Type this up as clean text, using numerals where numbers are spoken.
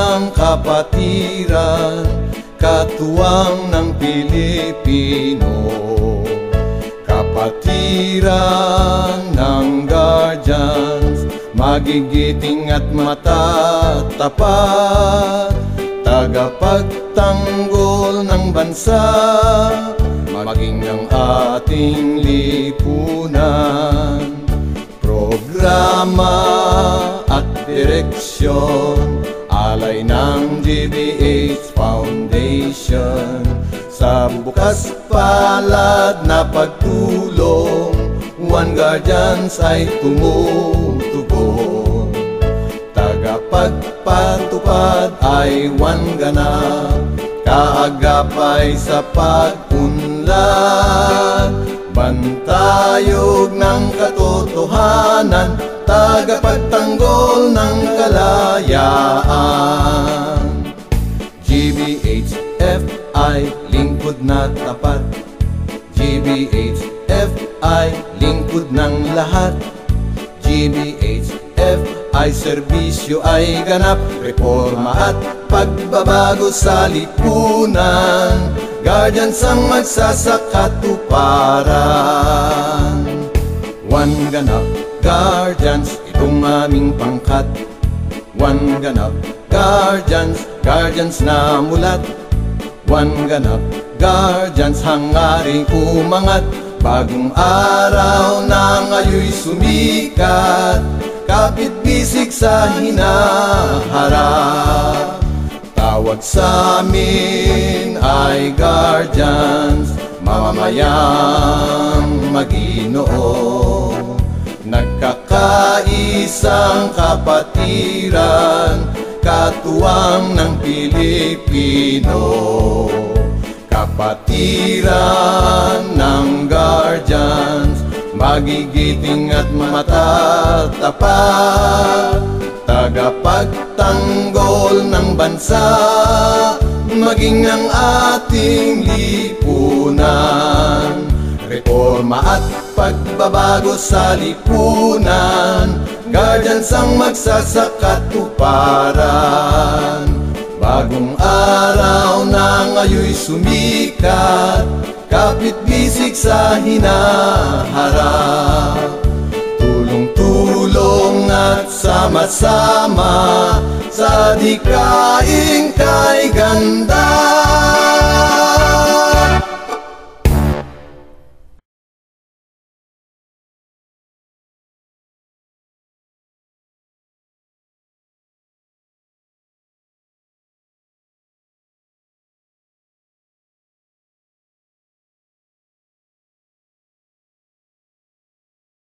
isang kapatiran, katuwang ng Pilipino. Kapatiran ng Guardians, magigiting at matatapat, tagapagtanggol ng bansa, maging ng ating lipunan. Programa at direksyon, alay ng GBH Foundation, sa bukas palad na pagtulong, One Guardians ay tumutugong. Tagapagpatupad ay One Ganap, kaagapay sa pag-unlad, bantayog ng katotohanan, tagapagtanggol ng kalayaan. GBHFI, lingkod na tapat. GBHFI, lingkod ng lahat. GBHFI, serbisyo ay ganap, reforma at pagbabago sa lipunan. Guardians ang magsasakatuparan. One Ganap, Guardians, itong aming pangkat. One Ganap, Guardians, Guardians na mulat. One Ganap, Guardians, hangaring umangat. Bagong araw na ngayo'y sumikat, kapit-bisig sa hinaharap. Tawag sa amin ay Guardians, mamamayang Maginoo. Nagkakaisang kapatiran, katuwang ng Pilipino. Kapatiran ng Guardians, magigiting at matatapat, tagapagtanggol ng bansa, maging ng ating lipunan. Reforma at pagbabago sa lipunan, Guardians ang magsasakatuparan. Bagong araw na ngayo'y sumikat, kapit-bisig sa hinaharap. Tulong-tulong at sama-sama, sa dikaing kay ganda.